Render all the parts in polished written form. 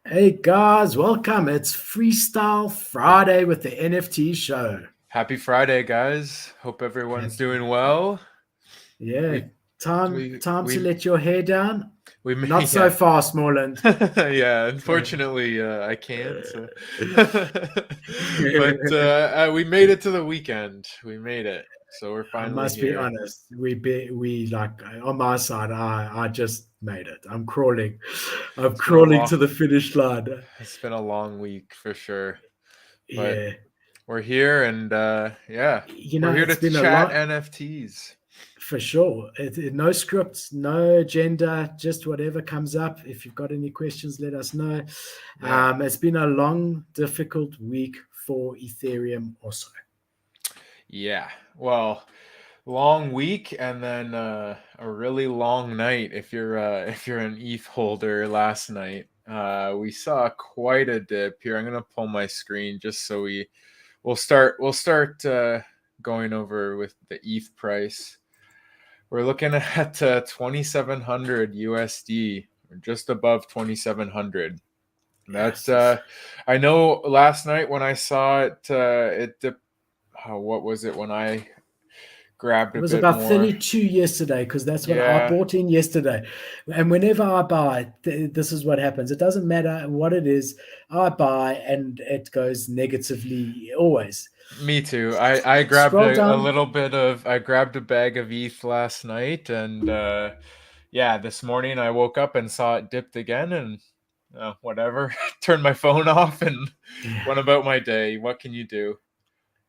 Hey guys, welcome. It's Freestyle Friday with the NFT show. Happy Friday, guys. Hope everyone's doing well. Yeah, We time to we let your hair down. we Not made so yeah. fast, Morland. Yeah, unfortunately I can't. But we made it to the weekend. We made it. So we're I finally must be here. honest. We like on my side. I just made it. I'm crawling. I'm It's been a crawling long to the finish line. it's been a long week for sure. But Yeah, we're here and yeah, we're here to it's been a chat lot. NFTs. For sure. No scripts, no agenda, just whatever comes up. If you've got any questions, let us know. Yeah. It's been a long, difficult week for Ethereum also. Yeah. Well, long week and then a really long night if you're an ETH holder last night. We saw quite a dip here. I'm gonna pull my screen just so we'll start going over with the ETH price. We're looking at 2700 USD, or just above 2700. That's Yes, it's, I know last night when I saw it it dipped. What was it when I grabbed it a was bit about more? 32 yesterday because that's what I Yeah, bought in yesterday. And whenever I buy, this is what happens. It doesn't matter what it is, I buy and it goes negatively always. me too. I grabbed Scroll a down. little bit of I grabbed a bag of ETH last night and yeah, this morning I woke up and saw it dipped again and whatever. Turned my phone off and went about my day. What can you do?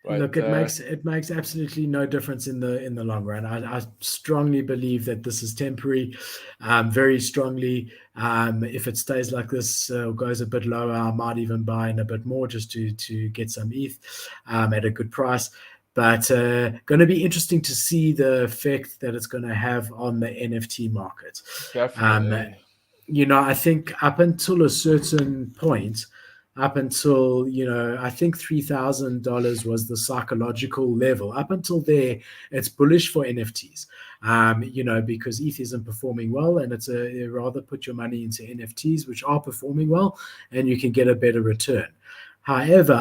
But Look, it makes absolutely no difference in the long run. I strongly believe that this is temporary, very strongly. If it stays like this, goes a bit lower, I might even buy in a bit more just to get some ETH at a good price. But going to be interesting to see the effect that it's going to have on the NFT market. Um, definitely. I think up until a certain point, up until I think $3,000 was the psychological level. Up until there, it's bullish for NFTs. Because ETH isn't performing well, and it's a rather put your money into NFTs which are performing well, and you can get a better return. However,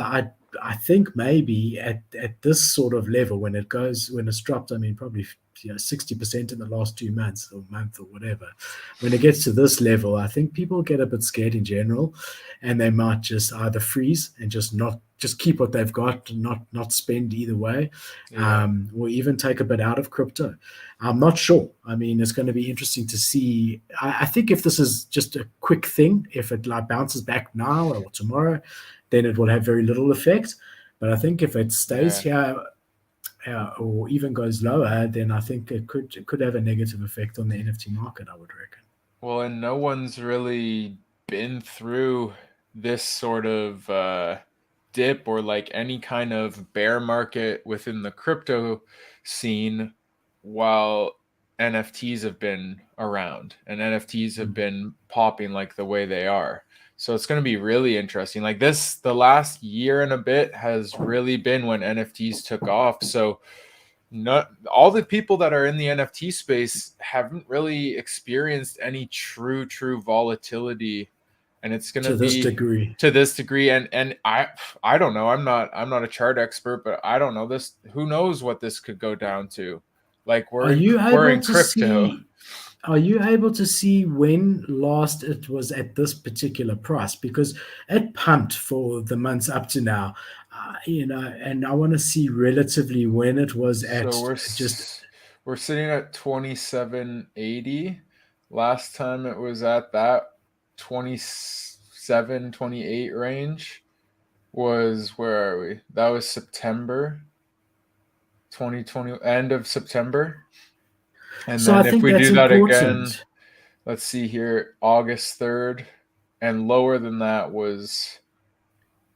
I think maybe at this sort of level, when it's dropped, I mean, probably 60% in the last 2 months or month or whatever. When it gets to this level, I think people get a bit scared in general, and they might just either freeze and just keep what they've got, and not spend either way, Yeah. or even take a bit out of crypto. I'm not sure. I mean, it's going to be interesting to see. I think if this is just a quick thing, if it like bounces back now or tomorrow, then it will have very little effect. But I think if it stays Yeah. here or even goes lower, then I think it could have a negative effect on the NFT market. I would reckon. Well, and no one's really been through this sort of dip or like any kind of bear market within the crypto scene while NFTs have been around and NFTs have Mm. been popping like the way they are. So it's going to be really interesting. Like this, the last year and a bit has really been when NFTs took off. So not all the people that are in the NFT space haven't really experienced any true volatility, and it's going to To this be degree. to this degree. And I don't know. I'm not a chart expert, but I don't know this. Who knows what this could go down to? Like Are you we're able in to crypto. see? Are you able to see when last it was at this particular price? Because it pumped for the months up to now, and I want to see relatively when it was at So just we're sitting at 2780. Last time it was at that 27 28 range was, where are we? That was September 2020, end of September. And so I then if think we that's do that again, important. let's see here, August 3rd, and lower than that was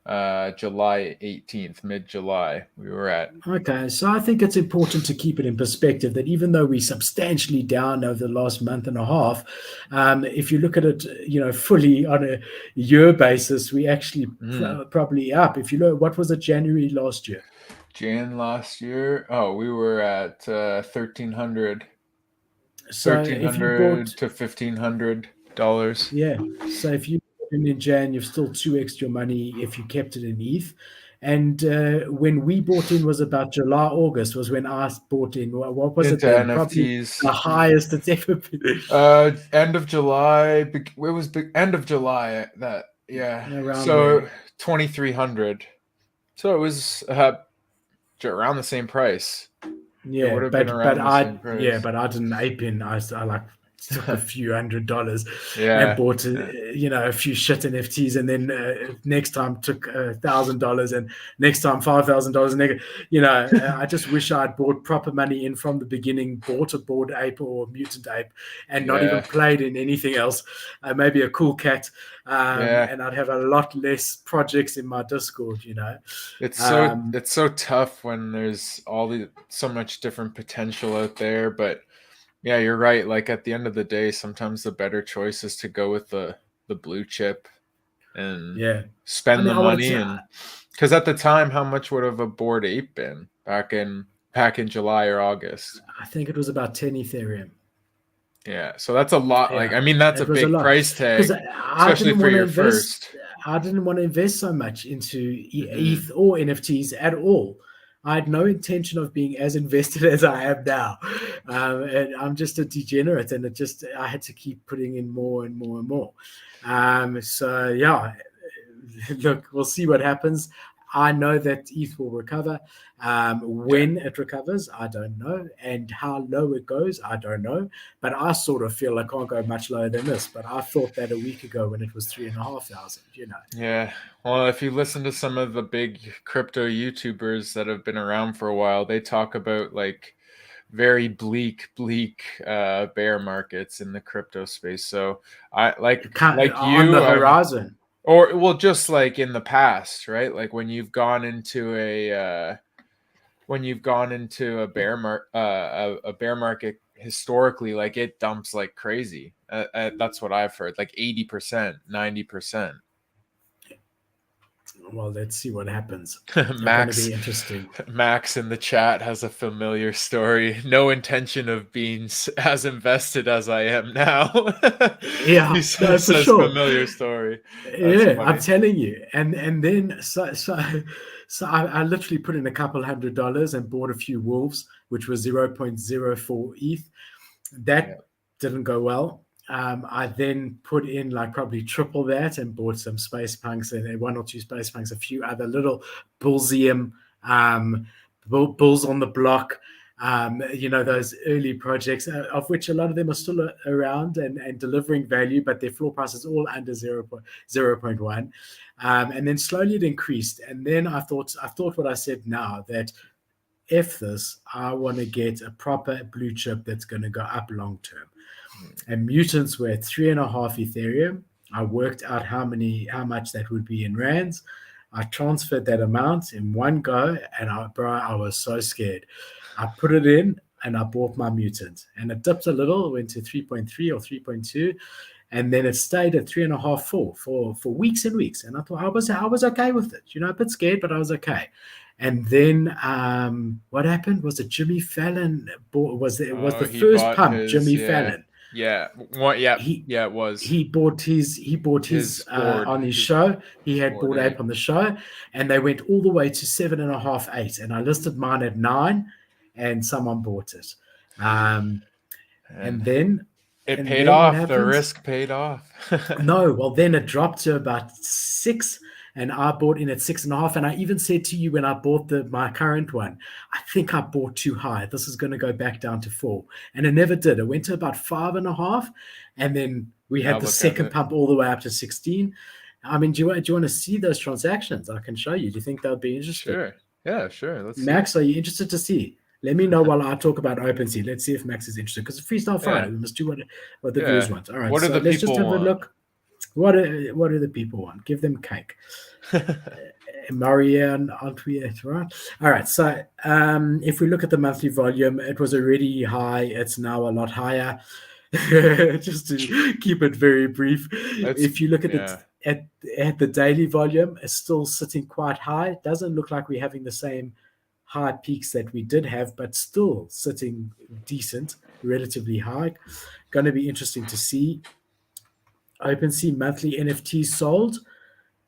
July 18th, mid July. We were at. Okay, so I think it's important to keep it in perspective that even though we're substantially down over the last month and a half, if you look at it, fully on a year basis, we actually Mm, probably up. If you look, what was it January last year? Jan last year. Oh, we were at 1300, So thirteen if you hundred bought, to $1,500. yeah, so if you in Jan, you've still 2x your money if you kept it in ETH. And when we bought in was about July, August was when I bought in. What was it into then? Probably NFTs. the highest it's ever been. End of July. It was end of July. That yeah. Around So there. 2,300. So it was around the same price. It Yeah, would have been around the same price. but I didn't ape in. I like took a few $100s and Yeah. bought Yeah. a few shit NFTs, and then next time took $1,000, and next time $5,000, and I just wish I'd bought proper money in from the beginning, bought a bored ape or mutant ape, and not even Yeah. played in anything else. Maybe a cool cat, Yeah. and I'd have a lot less projects in my Discord. It's so tough when there's so much different potential out there, but yeah, you're right. Like at the end of the day, sometimes the better choice is to go with the blue chip and Yeah, I spend mean, the I wanted money. to. And because at the time, how much would have a bored ape been back in July or August? I think it was about 10 Ethereum. Yeah, so that's a lot. Like, Yeah, I mean, that's a it was a big lot price because tag, I especially didn't for want to your invest. first. I didn't want to invest so much into Hmm. ETH or NFTs at all. I had no intention of being as invested as I am now, and I'm just a degenerate, and I had to keep putting in more and more and more. So yeah, look, we'll see what happens. I know that ETH will recover. Yeah. When it recovers, I don't know. And how low it goes, I don't know. But I sort of feel I can't go much lower than this. But I thought that a week ago when it was 3,500. Yeah. Well, if you listen to some of the big crypto YouTubers that have been around for a while, they talk about like very bleak bear markets in the crypto space. So I like On the you, horizon. or well, just like in the past, right? Like when you've gone into a bear market historically, like it dumps like crazy. That's what I've heard, like 80%, 90%. Well, let's see what happens. It's going to Max be interesting. Max in the chat has a familiar story. No intention of being as invested as I am now. He Yeah, no, for says sure. familiar story. That's Yeah, I'm funny. telling you. And then so I literally put in a couple $100 and bought a few wolves, which was 0.04 ETH. Yeah. That didn't go well. I then put in like probably triple that and bought some space punks and one or two space punks, a few other little bullsium bulls on the block. Those early projects, of which a lot of them are still around and delivering value, but their floor price is all under 0.1. And then slowly it increased. And then I thought what I said now, that if this, I want to get a proper blue chip that's going to go up long term. And mutants were at 3.5 Ethereum. I worked out how much that would be in rands. I transferred that amount in one go, and I was so scared. I put it in and I bought my mutant, and it dipped a little, went to 3.3 or 3.2, and then it stayed at 3.5, 4 for weeks and weeks. And I thought I was okay with it. A bit scared, but I was okay. And then what happened was that Jimmy Fallon was Oh, the he first bought pump. his, Jimmy yeah. Fallon, Yeah. What, yeah. he Yeah, it was he bought his board, on his his show. He had board bought ape. ape on the show, and they went all the way to 7.5, 8. And I listed mine at 9, and someone bought it. Um, and And then it and paid then what off. The happened? risk paid off. No, well, then it dropped to about 6, and I bought in at 6.5. And I even said to you when I bought my current one, I think I bought too high. This is going to go back down to 4, and it never did. It went to about 5.5, and then we Now had the look at second it. pump all the way up to 16. I mean, do you want to see those transactions? I can show you. Do you think they'll be interested? Sure. Yeah, sure. Let's see. Max, are you interested to see? Let me know while I talk about OpenSea. Let's see if Max is interested, because it's Freestyle Yeah. Friday. We must do what the viewers Yeah. want. All right, What do so the let's just people have a want? look. What do the people want? Give them cake. Marianne Antwiet, right? All right. So if we look at the monthly volume, it was already high. It's now a lot higher. Just to keep it very brief, Let's, if you look at it yeah. at the daily volume, it's still sitting quite high. It doesn't look like we're having the same high peaks that we did have, but still sitting decent, relatively high. Going to be interesting to see. OpenSea monthly NFTs sold.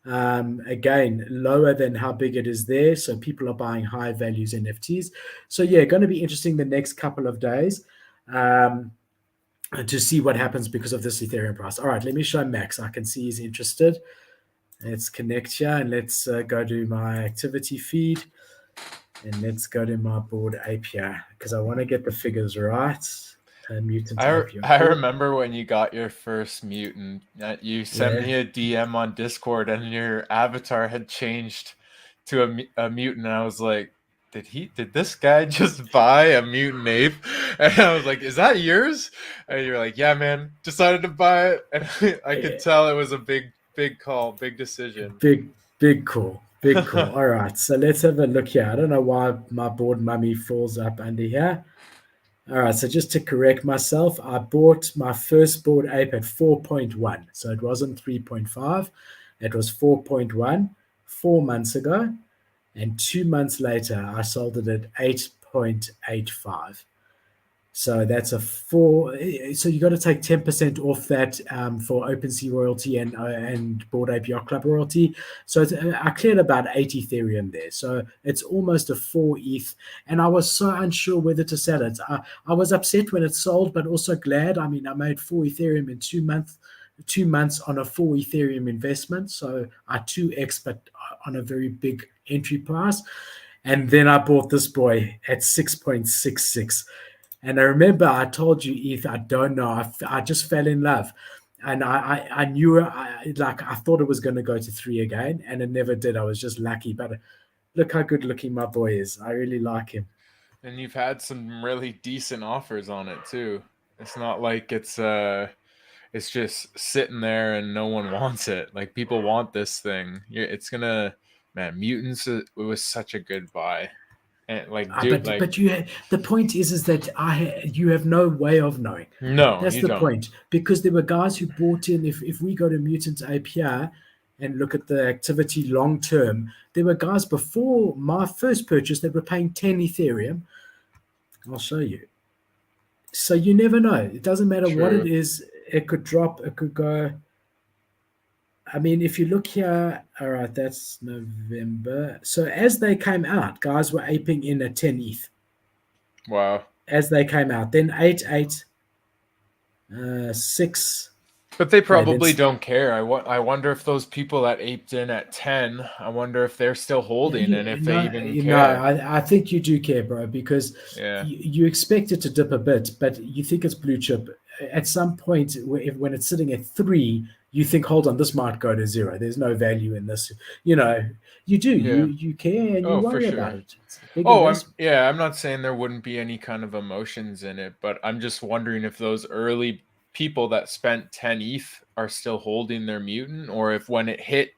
Again, lower than how big it is there. So people are buying high values NFTs. So yeah, going to be interesting the next couple of days um, to see what happens because of this Ethereum price. All right, let me show Max. I can see he's interested. Let's connect here and let's go to my activity feed and let's go to my board API because I want to get the figures right. Mutant I API. remember when you got your first mutant, you sent Yeah. me a DM on Discord and your avatar had changed to a mutant. And I was like, did this guy just buy a mutant ape? And I was like, is that yours? And you're like, yeah, man, decided to buy it. And I could Yeah. tell it was a big call, big decision. Big call. Big call. All right. So let's have a look here. I don't know why my board mummy falls up under here. All right. So just to correct myself, I bought my first board ape at 4.1. So it wasn't 3.5. It was 4.1 4 months ago. And 2 months later, I sold it at 8.85. So that's a four. So you got to take 10% off that for OpenSea royalty and Bored Ape Yacht Club royalty. So I cleared about 8 Ethereum there. So it's almost a 4 ETH. And I was so unsure whether to sell it. I was upset when it sold, but also glad. I mean, I made 4 Ethereum in 2 months. 2 months on a 4 Ethereum investment, so I 2x, but on a very big entry price. And then I bought this boy at 6.66. And I remember I told you, Eth, I don't know. I just fell in love. And I knew like I thought it was going to go to three again, and it never did. I was just lucky. But look how good looking my boy is. I really like him. And you've had some really decent offers on it too. It's not like it's just sitting there and no one wants it. Like people want this thing. It's gonna, man. Mutants. It was such a good buy, and like, dude, like, But the point is that you have no way of knowing. no, That's you the don't. point because there were guys who bought in. If we go to Mutant API and look at the activity long term, there were guys before my first purchase that were paying 10 Ethereum. I'll show you. So you never know. It doesn't matter what it True. is. It could drop. It could go. I mean, if you look here, all right, that's November. So as they came out, guys were aping in at 10 ETH Wow. as they came out. Then 8, 6. But they Then probably don't care. I wonder if those people that aped in at 10, I wonder if they're still holding and if they no, even no. care. I think you do care, bro, because Yeah. you expect it to dip a bit, but you think it's blue chip. At some point, when it's sitting at 3, you think, hold on, this might go to 0. There's no value in this. You know, you do. Yeah. You care and you Oh, for worry about sure. it. It's a big Oh, investment. I'm not saying there wouldn't be any kind of emotions in it, but I'm just wondering if those early people that spent 10 ETH are still holding their mutant, or if when it hit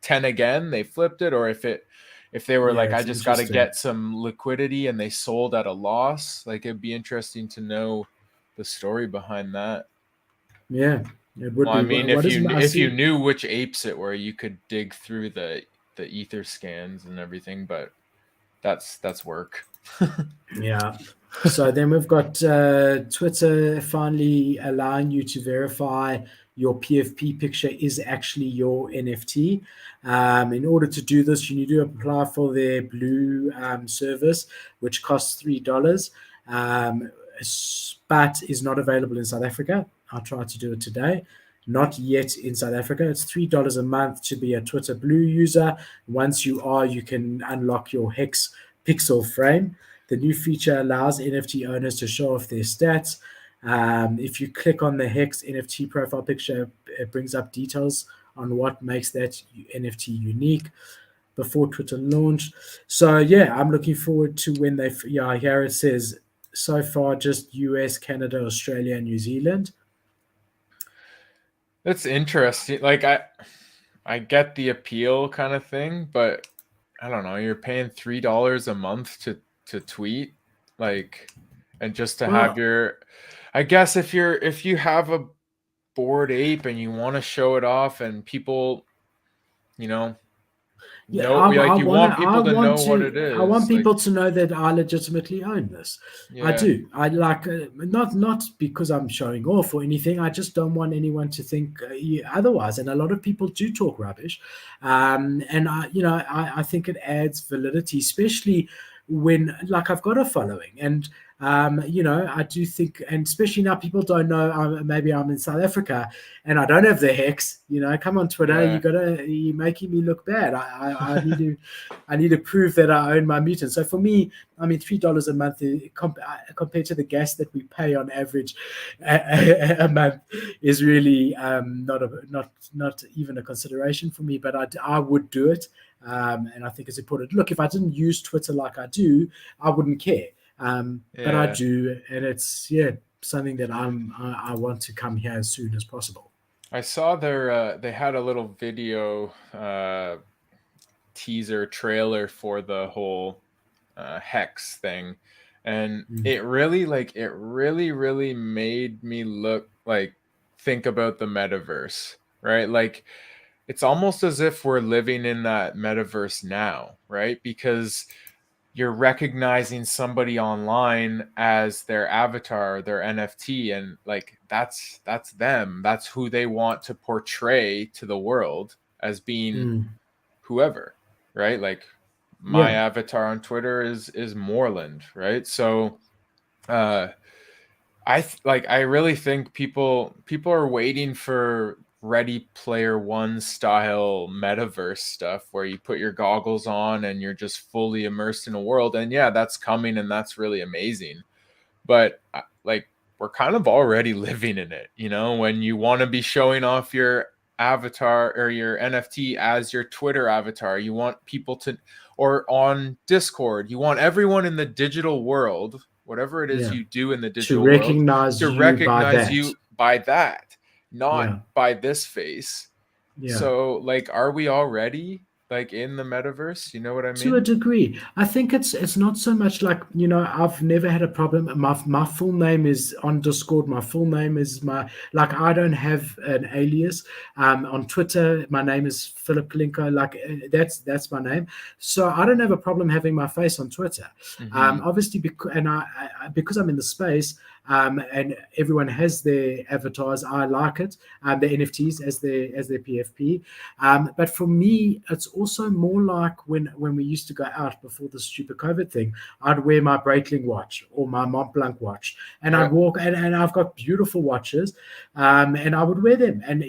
10 again, they flipped it, or if they were Yeah, like, I it's just got to interesting. get some liquidity and they sold at a loss. Like it'd be interesting to know the story behind that. Yeah, it would Well, I be. mean, What is I if you see? knew which apes it were, you could dig through the ether scans and everything, but that's work. Yeah. So then we've got Twitter finally allowing you to verify your PFP picture is actually your NFT. In order to do this, you need to apply for their Blue service, which costs $3, but is not available in South Africa. I tried to do it today. Not yet in South Africa. It's $3 a month to be a Twitter Blue user. Once you are, you can unlock your Hex pixel frame. The new feature allows NFT owners to show off their stats. If you click on the Hex NFT profile picture, it brings up details on what makes that NFT unique before Twitter launch. So yeah, I'm looking forward to when they. Yeah, here it says so far just US, Canada, Australia, and New Zealand. That's interesting. Like I get the appeal kind of thing, but I don't know, you're paying $3 a month to tweet, like, and just to have Well, your, I guess if you have a bored ape and you want to show it off and people, you know, Yeah, know, like you want I people to want know what it to, I want is. Like, people to know that I legitimately own this. I yeah, do. I like not because I'm showing off or anything. I just don't want anyone to think otherwise. And a lot of people do talk rubbish, and I think it adds validity, especially when like I've got a following and. I do think, and especially now people don't know. Maybe I'm in South Africa, and I don't have the hex. Come on Twitter, yeah, you're making me look bad. I need to prove that I own my mutant. So for me, I mean, $3 a month compared to the gas that we pay on average a month is really not even a consideration for me. But I would do it, and I think it's important. Look, if I didn't use Twitter like I do, I wouldn't care. But I yeah. do, and it's something that I want to come here as soon as possible. I saw they had a little video teaser trailer for the whole hex thing, and Mm. it really made me think about the metaverse, right? Like it's almost as if we're living in that metaverse now, right? Because you're recognizing somebody online as their avatar, their NFT, and like that's them. That's who they want to portray to the world as being Mm. whoever, right? Like my Yeah, avatar on Twitter is Moreland, right? So uh I really think people are waiting for Ready Player One style metaverse stuff where you put your goggles on and you're just fully immersed in a world. And yeah, that's coming and that's really amazing. But like we're kind of already living in it, when you want to be showing off your avatar or your NFT as your Twitter avatar, you want people to, or on Discord, you want everyone in the digital world, whatever it is yeah. you do in the To digital world, recognize to you by recognize that. you by that, not Yeah, by this face. yeah. So like, are we already like in the metaverse? You know what I To a mean? degree, I think it's not so much like I've never had a problem. My full name is on Discord. My full name is my like I don't have an alias. On Twitter, my name is Philip Kalinko. Like that's my name. So I don't have a problem having my face on Twitter. Mm-hmm. Obviously, because I'm in the space. And everyone has their avatars. I like it. The NFTs as their PFP. But for me, it's also more like when we used to go out before the stupid COVID thing. I'd wear my Breitling watch or my Mont Blanc watch, and Yeah. I'd walk. And I've got beautiful watches, and I would wear them. And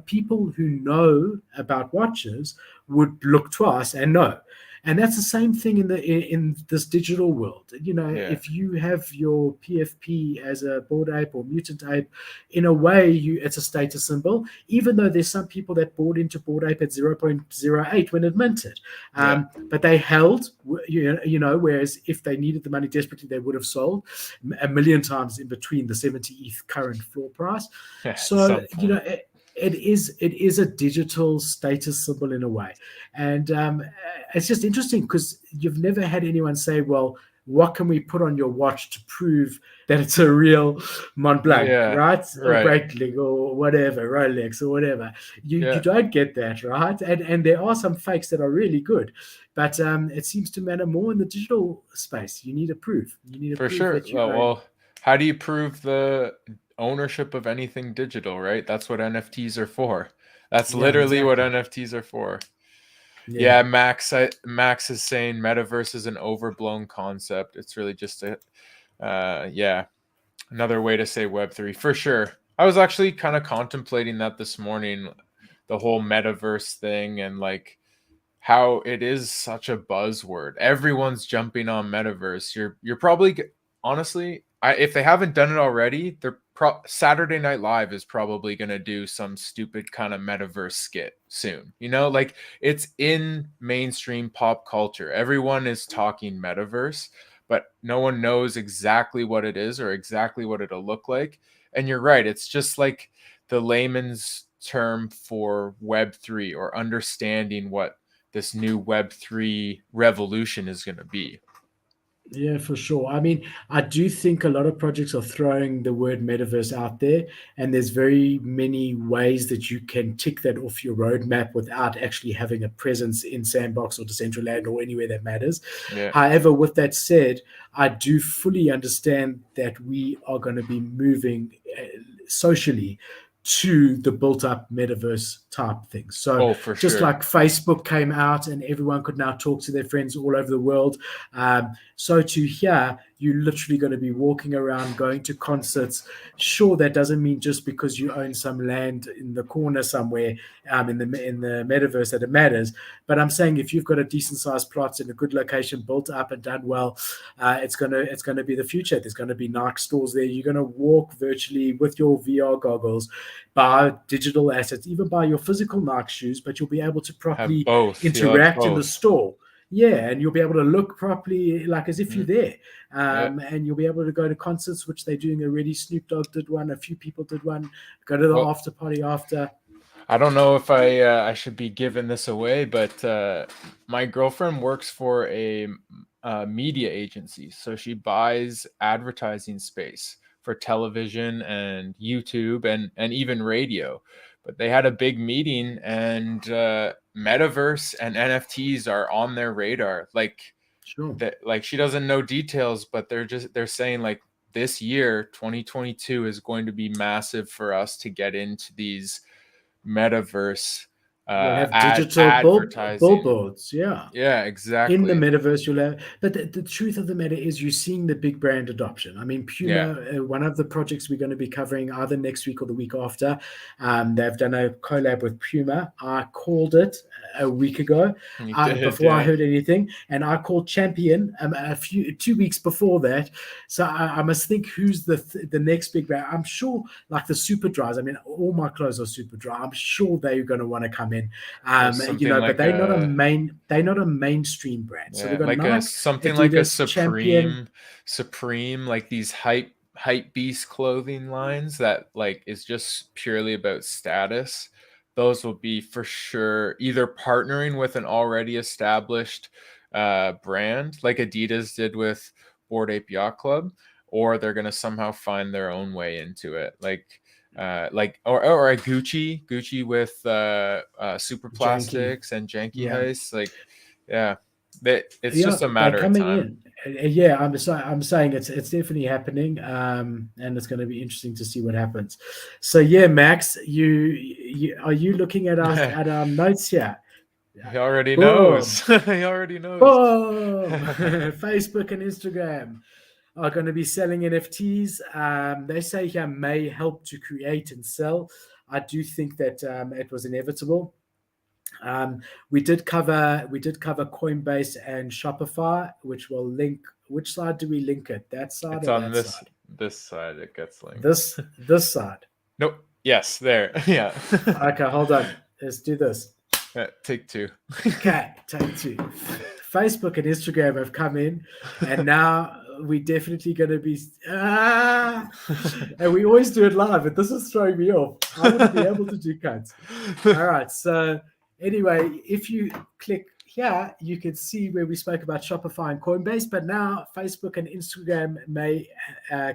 people who know about watches would look twice and know. And that's the same thing in this digital world. Yeah. If you have your PFP as a bored ape or mutant ape, in a way, it's a status symbol. Even though there's some people that bought into bored ape at 0.08 when it minted, Yeah. but they held. Whereas if they needed the money desperately, they would have sold a million times in between the 70 ETH current floor price. At So some point. it is a digital status symbol in a way, and it's just interesting because you've never had anyone say, "Well, what can we put on your watch to prove that it's a real Mont Blanc, Yeah. right? Or Right. Breitling or whatever, Rolex or whatever." You Yeah. don't get that, right? And there are some fakes that are really good, but it seems to matter more in the digital space. You need a proof. You need to For prove sure. that you own. Well, how do you prove the ownership of anything digital, right? That's what NFTs are for. That's Yeah, literally what exactly. NFTs are for. Yeah. Yeah, Max is saying metaverse is an overblown concept. It's really just yeah, another way to say Web3 for sure. I was actually kind of contemplating that this morning, the whole metaverse thing, and like how it is such a buzzword. Everyone's jumping on metaverse. You're probably honestly, if they haven't done it already, Saturday Night Live is probably going to do some stupid kind of metaverse skit soon. Like it's in mainstream pop culture. Everyone is talking metaverse, but no one knows exactly what it is or exactly what it'll look like. And you're right, it's just like the layman's term for Web3 or understanding what this new Web3 revolution is going to be. Yeah, for sure. I mean, I do think a lot of projects are throwing the word metaverse out there, and there's very many ways that you can tick that off your roadmap without actually having a presence in Sandbox or Decentraland or anywhere that matters. Yeah. However, with that said, I do fully understand that we are going to be moving socially to the built up metaverse type thing. So Oh, for just sure. like Facebook came out and everyone could now talk to their friends all over the world, so to here, you're literally going to be walking around, going to concerts. Sure, that doesn't mean just because you own some land in the corner somewhere in the metaverse that it matters. But I'm saying if you've got a decent sized plot in a good location, built up and done well, it's gonna be the future. There's going to be Nike stores there. You're going to walk virtually with your VR goggles, buy digital assets, even buy your physical Nike shoes, but you'll be able to Have properly both. You'll have interact in the both. store. Yeah, and you'll be able to look properly, like as if you're Mm, there. yeah. And you'll be able to go to concerts, which they're doing already. Snoop Dogg did one, a few people did one. Go to the Well, after party after. I don't know if I should be giving this away, but my girlfriend works for a media agency, so she buys advertising space for television and YouTube and even radio. But they had a big meeting, and metaverse and NFTs are on their radar. Like Sure. that, like she doesn't know details, but they're saying like this year, 2022, is going to be massive for us to get into these metaverse You'll have ad digital advertising. billboards. Yeah. Yeah, In the exactly. metaverse you'll have, but the truth of the matter is you're seeing the big brand adoption. I mean, Yeah, Puma, one of the projects we're going to be covering either next week or the week after, they've done a collab with Puma. I called it a week ago, you did, before I yeah. heard anything, and I called Champion a few 2 weeks before that. So I must think who's the next big brand. I'm sure like the super dries. I mean, all my clothes are super dry. I'm sure they're going to want to come in. Or something But like they're not a mainstream brand. So they've yeah, got like a Nike, something like a Adidas, Champion. Supreme, like these hype beast clothing lines that like is just purely about status. Those will be for sure either partnering with an already established brand like Adidas did with Bored Ape Yacht Club, or they're gonna somehow find their own way into it. Like or a Gucci with super Janky. plastics and janky Yeah. heists. Like yeah, that it's Yeah, just a they're matter of coming time. in. Yeah, I'm saying it's definitely happening, and it's going to be interesting to see what happens. So yeah, Max, you are you looking at us at our notes here? Yeah. He already knows. Boom, He already knows. boom. Facebook and Instagram are going to be selling NFTs. They say here may help to create and sell. I do think that it was inevitable. Um, we did cover Coinbase and Shopify, which will link. Which side do we link it? That side It's or on that this side? this side it gets linked. This side. Nope. Yes, there. Yeah. Okay, hold on. Let's do this. Yeah, take two. Okay, take two. Facebook and Instagram have come in, and now we definitely going to be. And we always do it live, but this is throwing me off. I want to be able to do cuts. All right. So anyway, if you click here, you can see where we spoke about Shopify and Coinbase, but now Facebook and Instagram may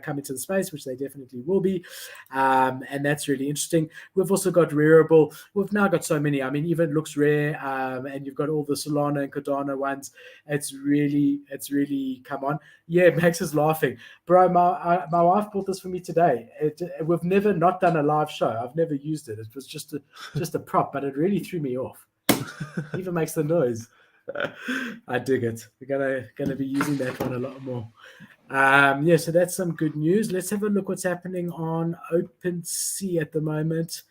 come into the space, which they definitely will be. And that's really interesting. We've also got Rarible. We've now got so many. I mean, even Looks Rare, and you've got all the Solana and Cardano ones. It's really come on. Yeah, Max is laughing. Bro, my wife bought this for me today. We've never not done a live show. I've never used it. It was just a prop, but it really threw me off. It even makes the noise. I dig it. We're gonna be using that one a lot more. Yeah, so that's some good news. Let's have a look what's happening on OpenSea at the moment.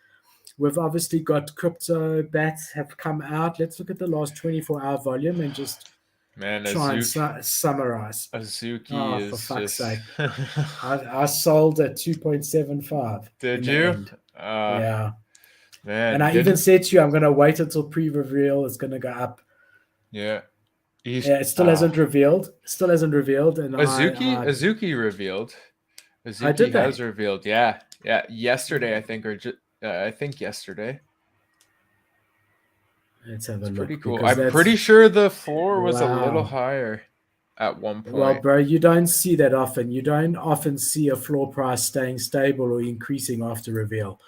We've obviously got crypto bats have come out. Let's look at the last 24-hour volume and just Man, try and summarize. Azuki Oh, for is fuck's just. sake. I sold at 2.75 in Did the you? end. Uh Yeah. And man, I even didn't said to you, I'm going to wait until pre-reveal. It's going to go up. yeah. He's Yeah, it still hasn't revealed. Still hasn't revealed. And Azuki revealed. I Azuki did has they? revealed. Yeah. Yeah, yesterday I think I think yesterday. Let's have a It's pretty look cool. because I'm pretty that's sure the floor was a little wow. higher. at one Well, point. bro, you don't see that often. You don't often see a floor price staying stable or increasing after reveal.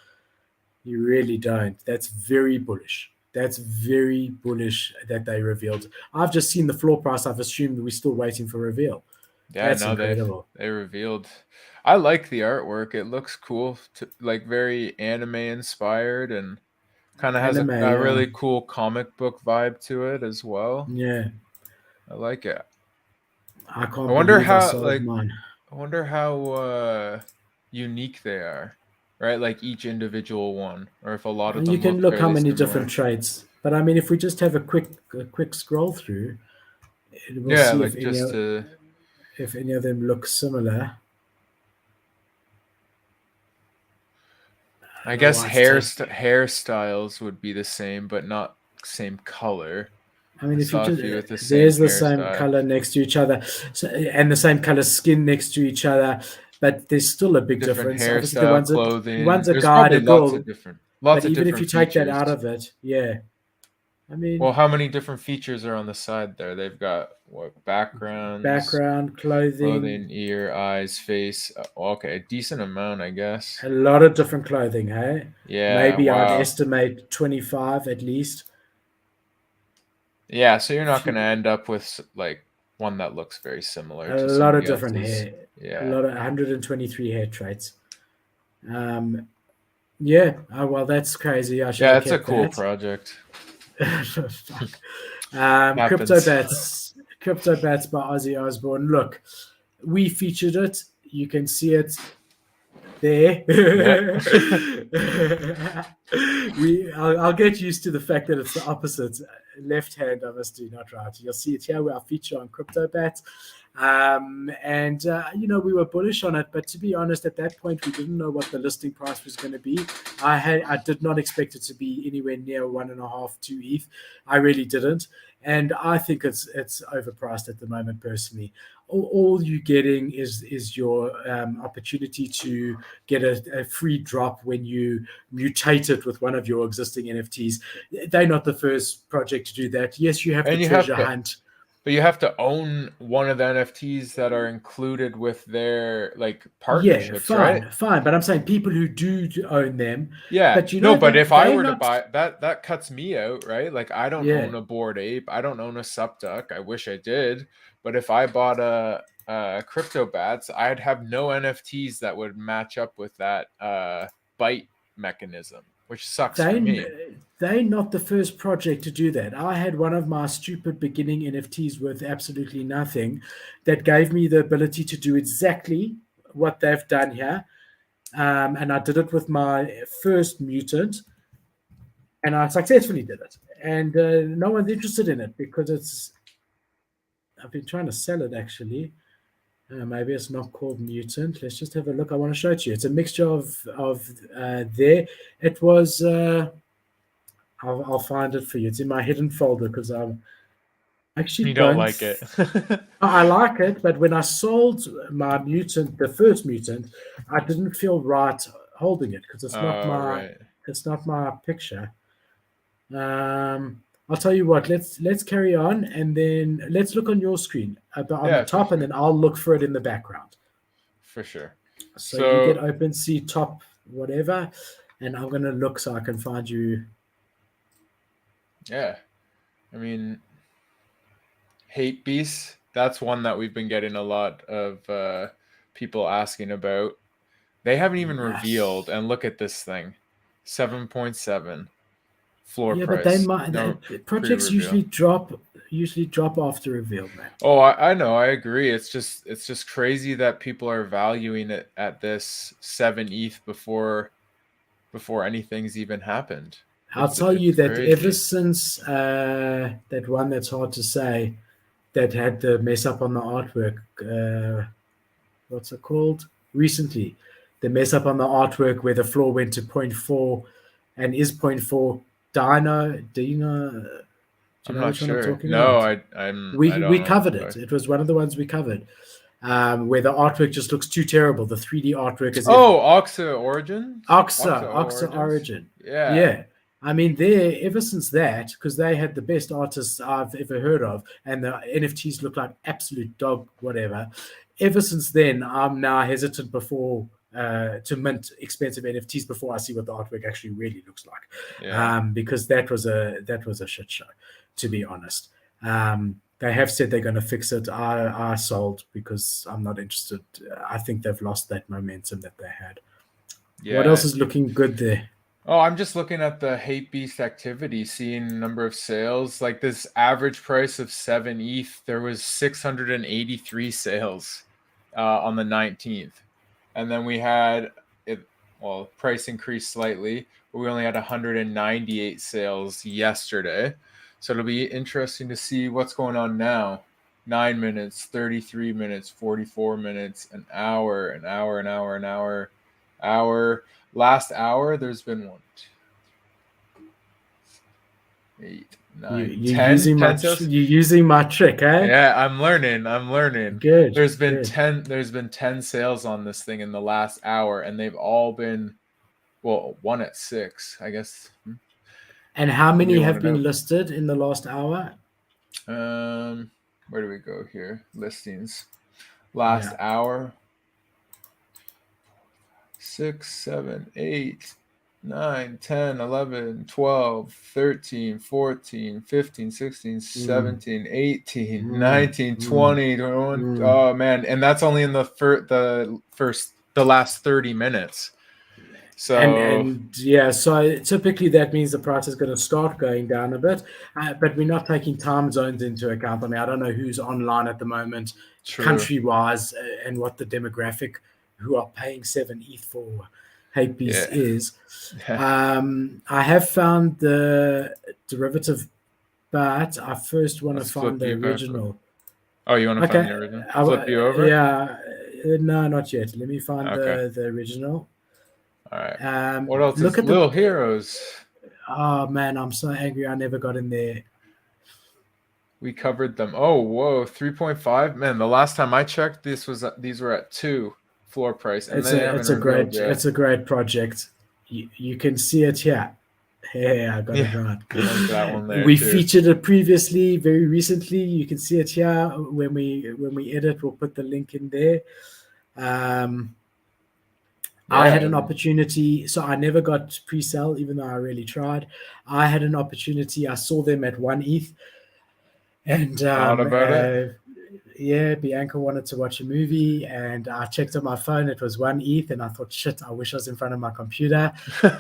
You really don't. That's very bullish. That's very bullish that they revealed. I've just seen the floor price. I've assumed we're still waiting for reveal. Yeah, That's no, incredible. they revealed. I like the artwork. It looks cool, like very anime inspired, and kind of has Anime, a yeah. really cool comic book vibe to it as well. Yeah. I like it. I I can't wonder believe I how sold like mine. I wonder how unique they are, right? Like each individual one, or if a lot of And you them can look look how fairly many different similar. traits. But I mean, if we just have a quick scroll through, we'll Yeah, see like just to. if any of them look similar. I I don't know guess why it's taking. hairstyles would be the same, but not same color. I mean, I if you saw a just few with the same there's the same hairstyle. color next to each other, so, and the same color skin next to each other, but there's still a big Different difference. Obviously, the hairstyle, ones that clothing. one's a There's guy and probably a girl, lots but of even if you different take that features. out of it, yeah, I Well, mean, how many different features are on the side there? They've got what backgrounds, background, clothing, clothing, ear, eyes, face. Okay, a decent amount, I guess. a lot of different clothing. Hey, Yeah, maybe I'd wow. estimate 25 at least. Yeah, so you're not going to Few- end up with like one that looks very similar A to lot of somebody different else's. hair, a Yeah. lot of 123 hair traits. Um, yeah, oh, well, that's crazy. I should Yeah, have it's a kept cool that. project. Fuck. Happens. Crypto Bats by Ozzy Osbourne. Look, we featured it. You can see it there. Yeah. I'll get used to the fact that it's the opposite. Left hand, I must do, not right. You'll see it here where I feature on Crypto Bats. And we were bullish on it, but to be honest, at that point we didn't know what the listing price was going to be. I did not expect it to be anywhere near 1.5 2 ETH. I really didn't, and I think it's overpriced at the moment personally. All you're getting is your opportunity to get a free drop when you mutate it with one of your existing NFTs. They're not the first project to do that. Yes, you have the And you have treasure to hunt. But you have to own one of the NFTs that are included with their like Yeah, partnerships, right? fine, fine. But I'm saying people who do own them, Yeah. but you No, know but if that I they're were to not. buy that cuts me out, right? Like I don't Yeah, own a Bored Ape. I don't own a Subduck. I wish I did. But if I bought a crypto bats, I'd have no NFTs that would match up with that bite mechanism, which sucks for they me. they're not the first project to do that. I had one of my stupid beginning NFTs worth absolutely nothing, that gave me the ability to do exactly what they've done here. And I did it with my first mutant, and I successfully did it. And no one's interested in it because it's. I've been trying to sell it actually. Maybe it's not called mutant. Let's just have a look. I want to show it to you. It's a mixture of there. It was. I'll find it for you. It's in my hidden folder because I actually You don't don't. like it. I like it, but when I sold my mutant, the first mutant, I didn't feel right holding it because Oh, right. it's not my picture. I'll tell you what. Let's carry on, and then let's look on your screen on the Yeah, for top, and sure. then I'll look for it in the background. For sure. So you get So, OpenSea top whatever, and I'm gonna look so I can find you. yeah. I mean, hate beasts. That's one that we've been getting a lot of people asking about. They haven't even revealed. Yes. And look at this thing, 7.7 floor Yeah, but they price. might No projects pre-reveal. usually drop after reveal, man. Oh, I know. I agree. It's just crazy that people are valuing it at this 7 ETH before anything's even happened. I'll It's tell you it's that ever crazy. since that one that's hard to say that had the mess up on the artwork, what's it called? Recently, the mess up on the artwork where the floor went to point 0.4 and is point 0.4. Dino, do you I'm know not which one I'm sure. talking No, about? I We don't know. covered it. Sorry. It was one of the ones we covered, where the artwork just looks too terrible. The 3D artwork is if Oh, Oxa Origins? Oxa Oxa Oxa Origins? Origin. Yeah. Yeah. I mean, there ever since that, because they had the best artists I've ever heard of, and the NFTs look like absolute dog, whatever. Ever since then, I'm now hesitant before to mint expensive NFTs before I see what the artwork actually really looks like, Yeah. because that was a shit show, to be honest. They have said they're going to fix it. I sold because I'm not interested. I think they've lost that momentum that they had. What else Yeah. is looking good there? Oh, I'm just looking at the Hate Beast activity, seeing number of sales. Like this average price of 7 ETH, there was 683 sales on the 19th. And then we had it, well, price increased slightly, but we only had 198 sales yesterday. So it'll be interesting to see what's going on now. 9 minutes, 33 minutes, 44 minutes, an hour, an hour, an hour, an hour, hour. Last hour, there's been 1, 2, 8, 9, You're 10, using 10 sales. you're using my trick, eh? Yeah, I'm learning. I'm learning. Good, There's been good. 10 there's been 10 sales on this thing in the last hour, and they've all been, well, one at 6, I guess. And how What do many you want have to know? been listed in the last hour? Where do we go here? Listings. Last Yeah. hour. 6, 7, 8, 9, 10, 11, 12, 13, 14, 15, 16, Mm, 17, 18, mm, 19, mm, 20, 21. mm. Oh man, and that's only in the last 30 minutes. So And yeah, so typically that means the price is going to start going down a bit, but we're not taking time zones into account. I mean, I don't know who's online at the moment, true. country wise, and what the demographic who are paying 7 ETH for Hate Beast Yeah. is. Yeah. I have found the derivative, but I first want to Let's find flip the you back over. original. Oh, you want to find Okay, the original? Flip you over? yeah, no, not yet. Let me find Okay. the original. All right. What else Look is at the. Little Heroes? Oh man, I'm so angry. I never got in there. We covered them. Oh, whoa, 3.5. Man, the last time I checked, these were at 2 floor price, and they haven't revealed yet. It's a great project. You can see it here. Yeah, I got it Yeah, right. link that one there We too. featured it previously, very recently. You can see it here. When we edit, we'll put the link in there. I had Yeah, an opportunity, so I never got pre-sale, even though I really tried. I had an opportunity. I saw them at 1 ETH, and thought about it. yeah, Bianca wanted to watch a movie, and I checked on my phone. It was 1 ETH, and I thought, shit, I wish I was in front of my computer.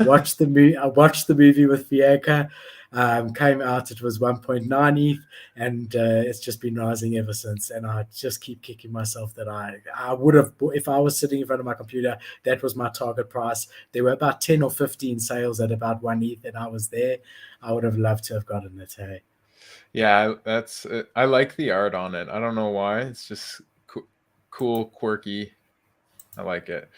Watched the movie. I watched the movie with Bianca. Came out, it was 1.9 ETH, and it's just been rising ever since. And I just keep kicking myself that I would have, if I was sitting in front of my computer, that was my target price. There were about 10 or 15 sales at about 1 ETH, and I was there. I would have loved to have gotten it. Hey. Yeah, that's it. I like the art on it. I don't know why. It's just cool, quirky. I like it.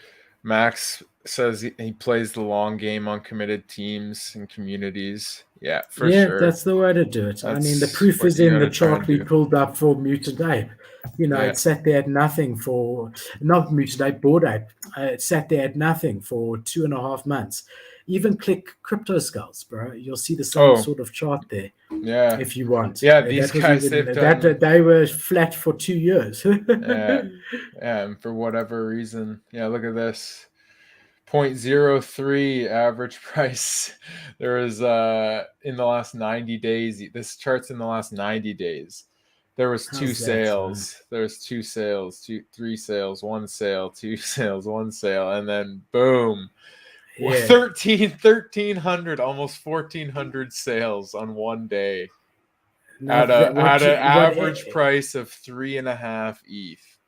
Max says he plays the long game on committed teams and communities. Yeah, for Yeah, sure. that's the way to do it. I mean, the That's proof what is you in got the to try chart and we do. pulled up for Mutant Ape. Yeah. It sat there at nothing for, not Mutant Ape, Bored Ape. It sat there at nothing for 2.5 months. Even click Crypto Skulls, bro. You'll see the same Oh, sort of chart there yeah. if you want. Yeah, these That was guys, even, they've done, they were flat for 2 years. yeah, and for whatever reason, yeah, look at this. 0.03 average price. There was in the last 90 days. This chart's in the last 90 days. There was two How's that, man? sales. There's 2 sales, 3 sales, 1 sale, 2 sales, 1 sale, and then boom. Yeah. 1300, almost 1400 sales on one day Now, at a what, what, average price of 3.5 ETH.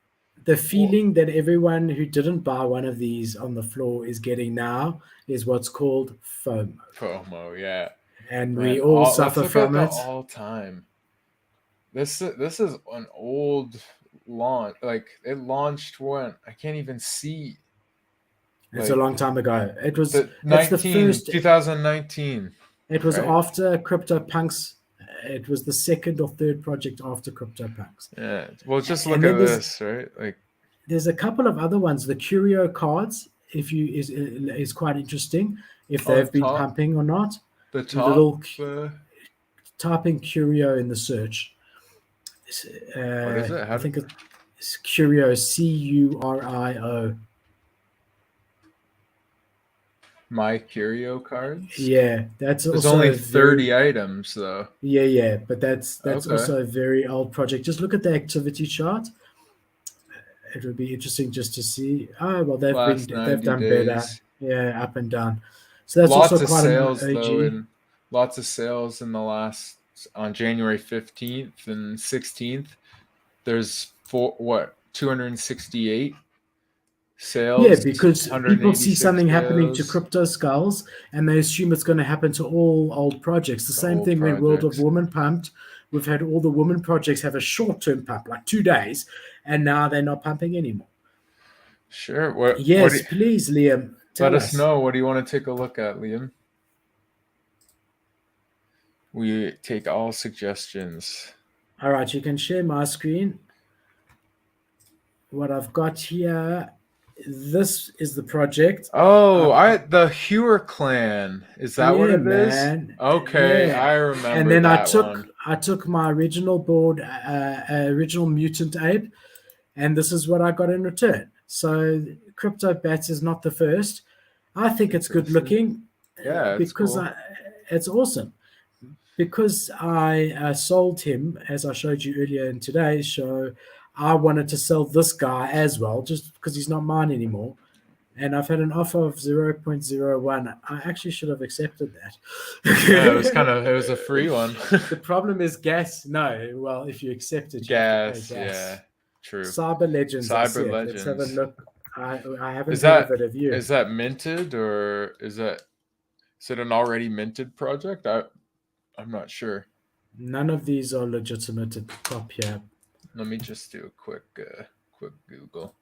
the Whoa. feeling that everyone who didn't buy one of these on the floor is getting now is what's called FOMO. FOMO, yeah. And we Man, all let's suffer look at from the it. all time. This is an old launch. Like it launched when I can't even see. It's a Like long time ago. the It's the 19 first, 2019, it was right? after CryptoPunks. It was the second or third project after CryptoPunks. Yeah. Well, just look And at then this, right? Like there's a couple of other ones. The Curio cards, if you is quite interesting, if on they've been top. pumping or not. The top. little typing curio in the search. What is it? I think it's curio, Curio. My curio cards? Yeah, that's There's also only a very 30 items though. yeah, but that's Okay. also a very old project. Just look at the activity chart. It would be interesting just to see. Oh well, Last they've 90 done better. days. Yeah, up and down. So that's also Lots of quite an sales though, OG. and lots of sales in the last on January 15th and 16th. There's 268 Yeah, sales, because people see 186 something happening to sales, crypto skulls and they assume it's going to happen to all old projects. The the same old thing when World of projects. Woman pumped. We've had all the woman projects have a short term pump, like 2 days, and now they're not pumping anymore. Sure. What do Yes, you, please, Liam, let tell us us. know. What do you want to take a look at, Liam? We take all suggestions. All right, you can share my screen. What I've got here, this is the project. Oh, I've the Hewer clan. Is that what Yeah, it is? man. Okay, Yeah. I And remember then that one. I took my original board, original mutant ape, and this is what I got in return. So Crypto Bats is not the first. I think it's good Interesting. looking Yeah, it's because cool. it's awesome. Because I sold him, as I showed you earlier in today's show, I wanted to sell this guy as well, just because he's not mine anymore. And I've had an offer of 0.01. I actually should have accepted Yeah, it that. was a free one. The problem is gas. No, well, if you accept it, you have to pay Gas, gas. yeah. True. Cyber Legends, I see Cyber it. Let's have a Legends. look. I haven't Is heard of that it. Have you? is that minted or is it an already minted project? I'm not sure. None of these are legitimate at the top here. Let me just do a quick Google.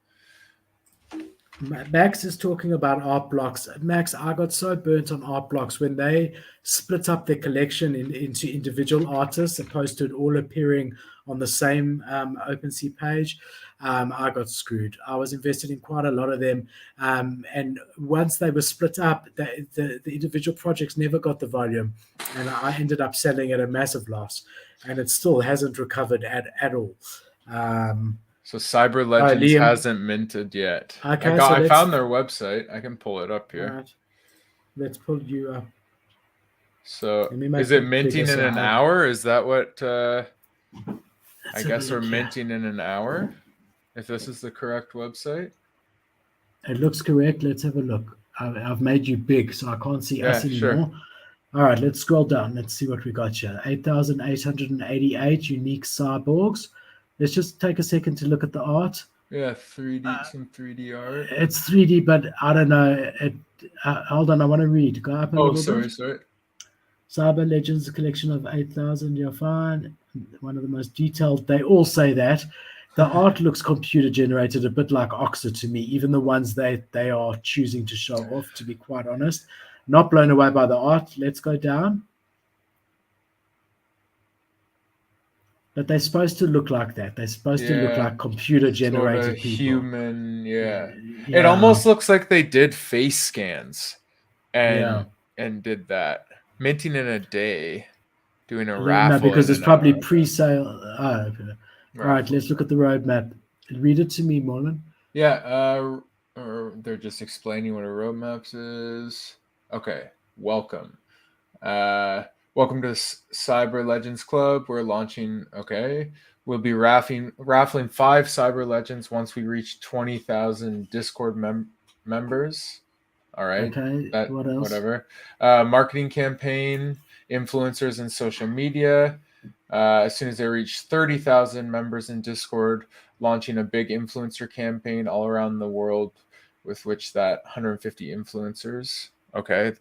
Max is talking about art blocks. Max, I got so burnt on art blocks when they split up their collection into individual artists, opposed to it all appearing on the same OpenSea page. I got screwed. I was invested in quite a lot of them, and once they were split up, the individual projects never got the volume, and I ended up selling at a massive loss, and it still hasn't recovered at all. So Cyber Legends Liam, hasn't minted yet. okay, so I let's found their website. I can pull it up all here. right. Let's pull you up. So Let me is make it it bigger minting in so an I hour? Is that what I let's have a guess we're look here. minting in an hour? If this is the correct website? It looks correct. Let's have a look. I've made you big so I can't see us Yeah, sure. anymore. All right, let's scroll down. Let's see what we got here. 8,888 unique cyborgs. Let's just take a second to look at the art. Yeah, 3D, some 3D art. It's 3D, but I don't know. Hold on, I want to read. Go up a Oh, little sorry, bit. sorry. Cyber Legends, a collection of 8,000. You're fine. One of the most detailed. They all say that. The art looks computer generated, a bit like Oxford to me. Even the ones they are choosing to show off, to be quite honest. Not blown away by the art. Let's go down. But they're supposed to look like that. They're supposed to look Yeah, like computer sort of generated people. human. Yeah, it Yeah, almost looks like they did face scans yeah. and did that minting in a day, doing a No, raffle because in it's an probably hour. Okay, pre-sale. Oh, okay. All right, raffle. let's look at the roadmap. Read it to me, Marlon. Yeah, or they're just explaining what a roadmaps is. Okay, welcome. Welcome to Cyber Legends Club. We're launching. Okay, we'll be raffling 5 Cyber Legends once we reach 20,000 Discord members. All right, Okay, that what else? whatever. Marketing campaign, influencers and social media. As soon as they reach 30,000 members in Discord, launching a big influencer campaign all around the world with which that 150 influencers. Okay.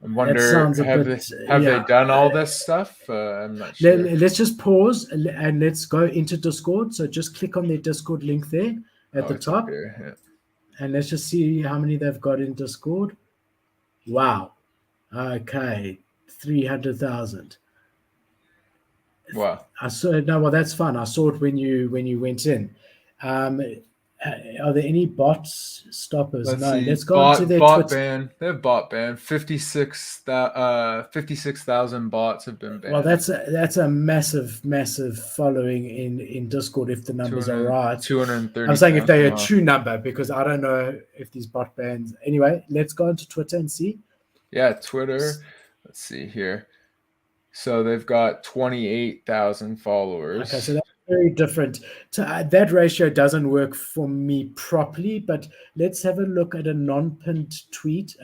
I That wonder sounds a bit, have they yeah. done all this stuff? I'm not Let, sure. let's just pause and let's go into Discord. So just click on their Discord link there at Oh, the it's up top, here. Yeah. and let's just see how many they've got in Discord. Wow. Okay, 300,000. Wow. I saw no, well that's fun. I saw it when you went in. Um, Are there any bots stoppers? Let's No. see. Let's go into their Bot Twitter. ban. They have bot ban. 56,000 bots have been Well, banned. that's a massive, massive following in Discord if the numbers are 200, right. I'm saying if 230,000. they're a Wow. true number because I don't know if these bot bans. Anyway, let's go into Twitter and see. Yeah, Twitter. Let's see here. So they've got 28,000 Okay, so followers. that's very different. So that ratio doesn't work for me properly, but let's have a look at a non-pinned tweet,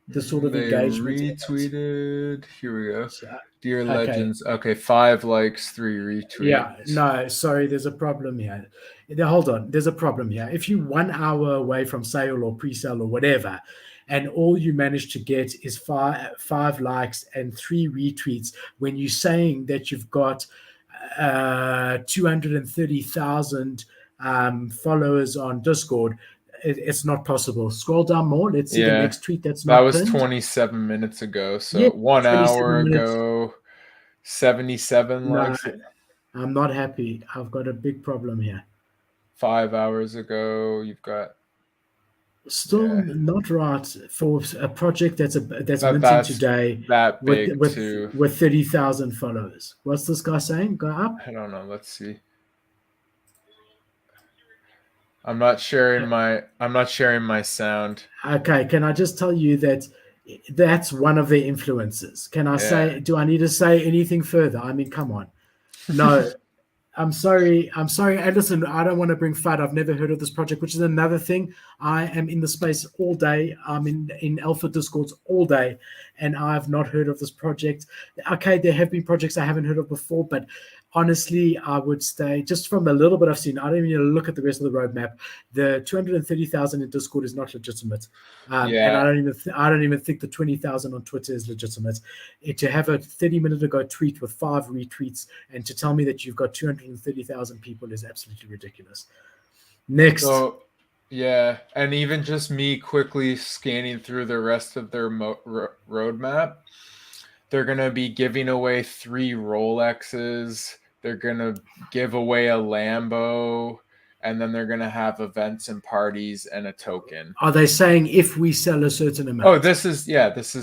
the sort of They engagement in it. retweeted. Here we go. So, Dear okay, Legends. Okay, 5 likes, 3 yeah, retweets. no, sorry, there's a problem here. Hold on, there's a problem here. If you're 1 hour away from sale or pre-sale or whatever, and all you manage to get is five likes and 3 retweets, when you're saying that you've got 230,000 followers on Discord, it's not possible. Scroll down more. Let's see the Yeah, next tweet that's that not was pinned. 27 minutes ago. Yeah, So 1 27 hour minutes. ago, 77 No, likes. I'm not happy. I've got a big problem here. 5 hours ago, you've got, Still yeah, not right for a project that's that minting that's today that with big with too. with 30,000 followers. What's this guy saying? Go up. I don't know. Let's see. I'm not sharing my sound. Okay, can I just tell you that that's one of their influences? Can I Yeah. say? Do I need to say anything further? I mean, come on. No, I'm sorry. I'm sorry. And listen, I don't want to bring FUD. I've never heard of this project, which is another thing. I am in the space all day. I'm in alpha discords all day, and I've not heard of this project. Okay, there have been projects I haven't heard of before, but honestly, I would stay just from the little bit I've seen. I don't even need to look at the rest of the roadmap. The 230,000 in Discord is not legitimate, and Yeah. I don't even think the 20,000 on Twitter is legitimate. To have a 30-minute ago tweet with 5 retweets and to tell me that you've got 230,000 people is absolutely ridiculous. Next. So, yeah, and even just me quickly scanning through the rest of their roadmap, they're going to be giving away 3 Rolexes. They're going to give away a Lambo, and then they're going to have events and parties and a token. Are they saying if we sell a certain amount? Oh, this is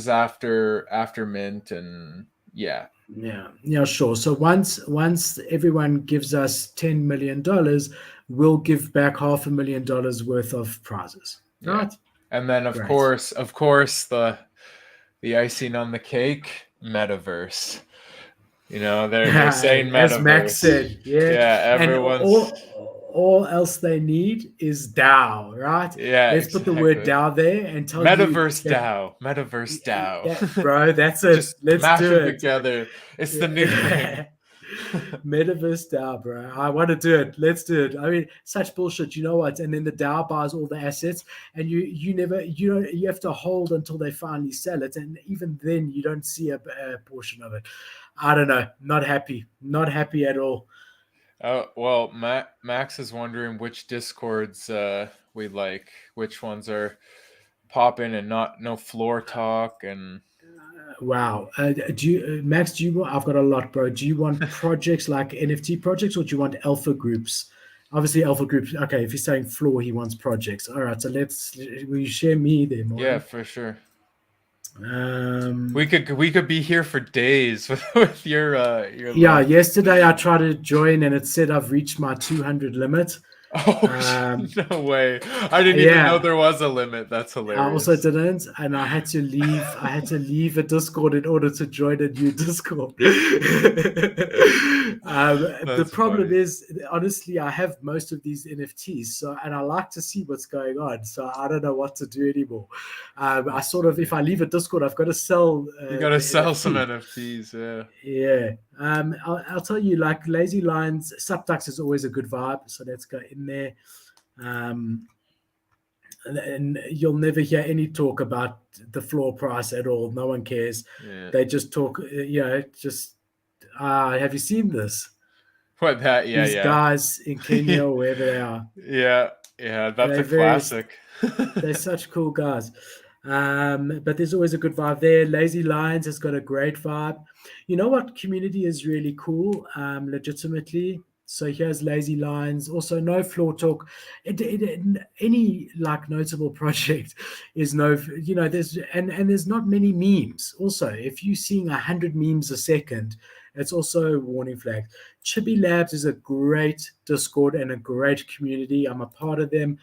after mint, and yeah. Yeah, sure. So once everyone gives us $10 million, we'll give back $500,000 worth of prizes. Yeah. Right? And then of Great. course the icing on the cake, metaverse. They're saying metaverse. As Max said, Yeah, and everyone's all else they need is DAO, right? Yeah, Let's put the word exactly. DAO there and tell Metaverse you that, DAO. Metaverse DAO. bro, that's it. Just Let's mash do them it. together. It's the new thing. Metaverse DAO, bro. I want to do it. Let's do it. I mean, such bullshit. You know what? And then the DAO buys all the assets, and you have to hold until they finally sell it, and even then you don't see a portion of it. I don't know. Not happy. Not happy at all. Oh well, Max is wondering which discords we like, which ones are popping and no floor talk and. Wow. Do you, Max? I've got a lot, bro. Do you want projects like NFT projects, or do you want alpha groups? Obviously, alpha groups. Okay, if he's saying floor, he wants projects. All right. So will you share me there, Maureen? Yeah, for sure. Um, we could be here for days with your yeah. love. Yesterday I tried to join, and it said I've reached my 200 limit. Oh, no way! I didn't even know there was a limit. That's hilarious. I also didn't, and I had to leave. I had to leave a Discord in order to join a new Discord. The problem is, honestly, I have most of these NFTs, and I like to see what's going on. So I don't know what to do anymore. I sort of, if I leave a Discord, I've got to sell. You got to sell NFT. some NFTs, yeah. Yeah. I'll tell you, like Lazy Lions, Subtux is always a good vibe, so let's go in there. And you'll never hear any talk about the floor price at all. No one cares. Yeah. They just talk, have you seen this? What that? Yeah, These guys in Kenya or wherever they are. Yeah, that's a classic. They're such cool guys. But there's always a good vibe there. Lazy Lions has got a great vibe. You know what community is really cool, legitimately? So here's Lazy Lines. Also, no floor talk. Any like notable project is no, there's and there's not many memes. Also, if you're seeing 100 memes a second, it's also a warning flag. Chibi Labs is a great Discord and a great community. I'm a part of them.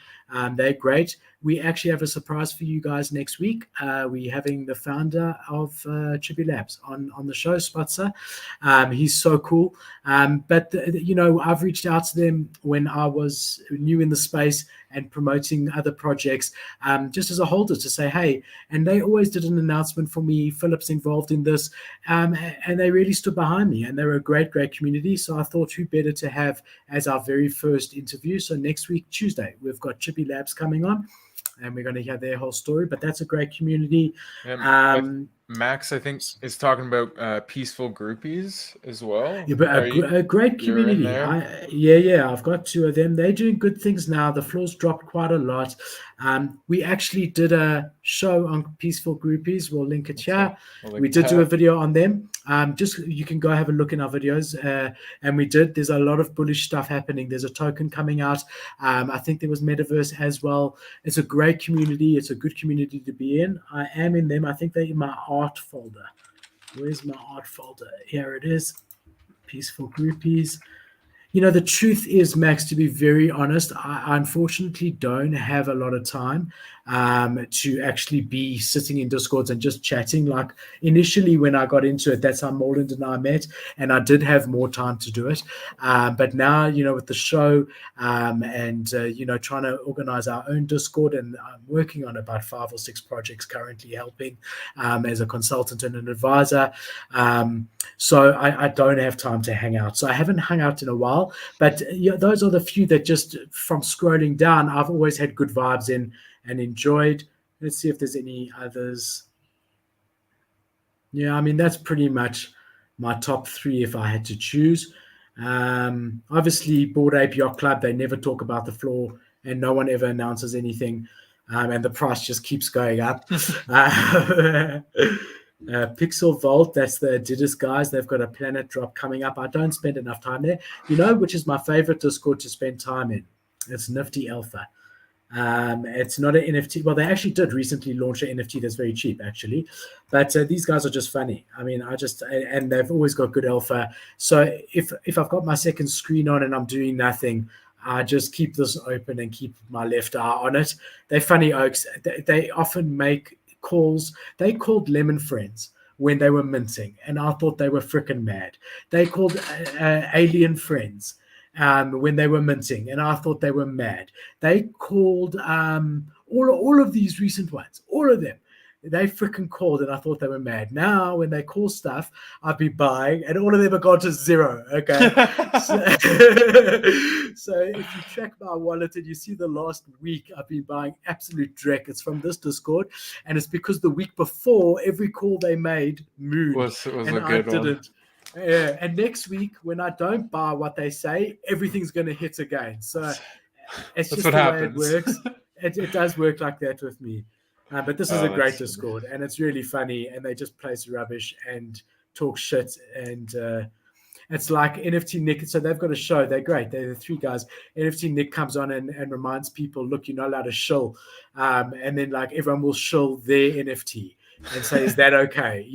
They're great. We actually have a surprise for you guys next week. We're having the founder of Chibi Labs on the show, Spatzer. He's so cool. But I've reached out to them when I was new in the space and promoting other projects, just as a holder to say, hey, and they always did an announcement for me. Philip's involved in this, and they really stood behind me, and they're a great, great community. So I thought, who better to have as our very first interview? So next week, Tuesday, we've got Chippy Labs coming on, and we're going to hear their whole story. But that's a great community. Max, I think, is talking about peaceful groupies as well. Yeah, but a great community. I've got two of them. They're doing good things now. The floor's dropped quite a lot. We actually did a show on peaceful groupies. We'll link it here. We did do a video on them. Just you can go have a look in our videos. And we did. There's a lot of bullish stuff happening. There's a token coming out. I think there was Metaverse as well. It's a great community. It's a good community to be in. I am in them. I think they're in my art folder. Where's my art folder? Here it is. Peaceful groupies. The truth is, Max, to be very honest, I unfortunately don't have a lot of time to actually be sitting in Discords and just chatting. Like initially when I got into it, that's how Moreland and I met, and I did have more time to do it. But now, with the show and trying to organize our own Discord, and I'm working on about 5 or 6 projects currently helping as a consultant and an advisor. So I don't have time to hang out. So I haven't hung out in a while. But those are the few that just from scrolling down, I've always had good vibes in and enjoyed. Let's see if there's any others. Yeah, I mean, that's pretty much my top 3 if I had to choose. Obviously, Bored Ape Yacht Club, they never talk about the floor and no one ever announces anything. And the price just keeps going up. Pixel Vault, that's the Adidas guys. They've got a planet drop coming up. I don't spend enough time there. Which is my favorite Discord to spend time in? It's Nifty Alpha. It's not an NFT. Well, they actually did recently launch an NFT that's very cheap, actually. But these guys are just funny. I mean, and they've always got good alpha. So if I've got my second screen on and I'm doing nothing, I just keep this open and keep my left eye on it. They're funny oaks. They often make calls. They called Lemon Friends when they were minting, and I thought they were freaking mad. They called Alien Friends when they were minting, and I thought they were mad. They called all of these recent ones, all of them. They freaking called, and I thought they were mad. Now, when they call stuff, I'd be buying, and all of them have gone to zero. Okay. So if you track my wallet and you see the last week, I've been buying absolute dreck. It's from this Discord, and it's because the week before, every call they made moved. Was and a good one. Yeah, and next week, when I don't buy what they say, everything's going to hit again. So it's just the way it works. It does work like that with me. But this is a great Discord, and it's really funny, and they just place rubbish and talk shit. And it's like NFT Nick. So they've got a show. They're great. They're the 3 guys. NFT Nick comes on and reminds people, look, you're not allowed to shill. And then like everyone will shill their NFT and say, is that okay?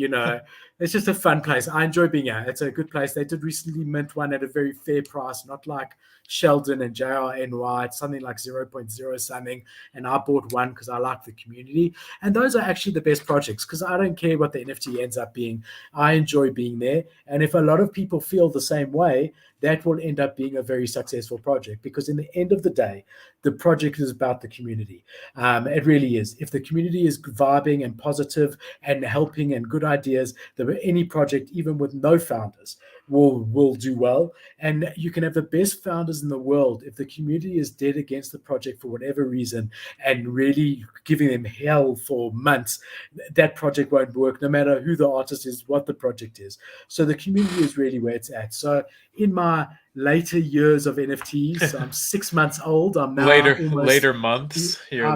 It's just a fun place. I enjoy being out. It's a good place. They did recently mint one at a very fair price, not like Sheldon and JRNY. It's something like 0.0 something. And I bought one because I like the community. And those are actually the best projects because I don't care what the NFT ends up being. I enjoy being there. And if a lot of people feel the same way, that will end up being a very successful project because in the end of the day, the project is about the community. It really is. If the community is vibing and positive and helping and good ideas, any project, even with no founders, will do well. And you can have the best founders in the world. If the community is dead against the project for whatever reason and really giving them hell for months, that project won't work, no matter who the artist is, what the project is. So the community is really where it's at. So in my later years of NFTs, so I'm 6 months old. I'm now later months. Yeah,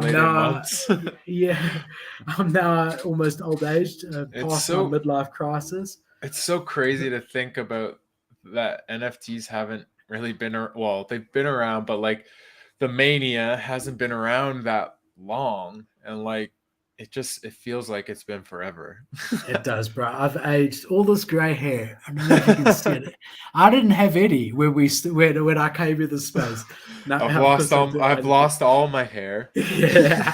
I'm now almost old aged, past my midlife crisis. It's so crazy to think about that NFTs haven't really been well, they've been around, but like the mania hasn't been around that long, and like it feels like it's been forever. It does, bro. I've aged all this grey hair. I don't know if you can see it. I didn't have any when I came in the space. Now, of course, I I've did. lost all my hair. Yeah.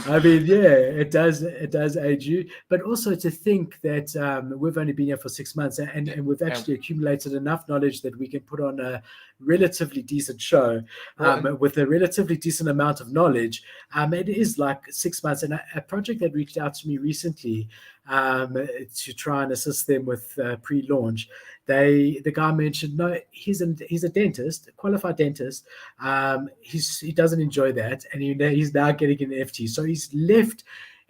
I mean, yeah, it does age you, but also to think that we've only been here for 6 months, and we've And actually accumulated enough knowledge that we can put on a relatively decent show well, with a relatively decent amount of knowledge. It is like 6 months, and a project that reached out to me recently to try and assist them with pre-launch. The guy mentioned no, he's a dentist, a qualified dentist. He doesn't enjoy that, and he's now getting an FT. So he's left.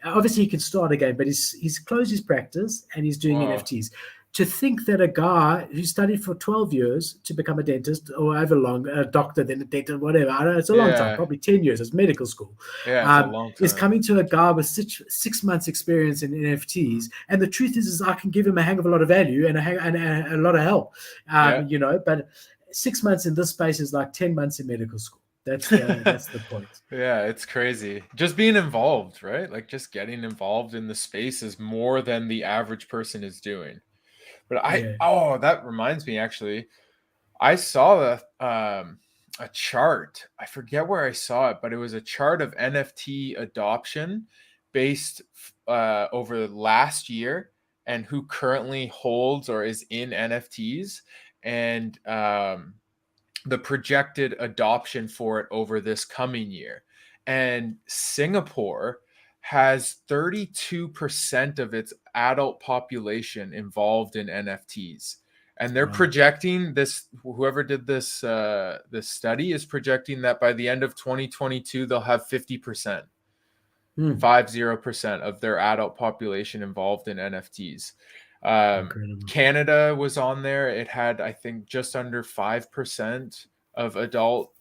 Obviously, he can start again, but he's closed his practice and he's doing wow. NFTs. To think that a guy who studied for 12 years to become a dentist, or however long, a doctor, then a dentist, whatever, I don't know, it's a long time, Yeah. probably 10 years, it's medical school, Yeah, it's a long is time. coming to a guy with 6 months experience in NFTs. And the truth is I can give him a hang of a lot of value and a lot of help, Yeah. but 6 months in this space is like 10 months in medical school. That's the point. Yeah, it's crazy. Just being involved, right? Like just getting involved in the space is more than the average person is doing. But Yeah. that reminds me actually. I saw a chart. I forget where I saw it, but it was a chart of NFT adoption based over last year and who currently holds or is in NFTs, and the projected adoption for it over this coming year. And Singapore has 32% of its adult population involved in NFTs. And they're Wow. projecting this, whoever did this study is projecting that by the end of 2022 they'll have 50%, Hmm. 50% of their adult population involved in NFTs. Incredible. Canada was on there. It had, I think, just under 5% of adult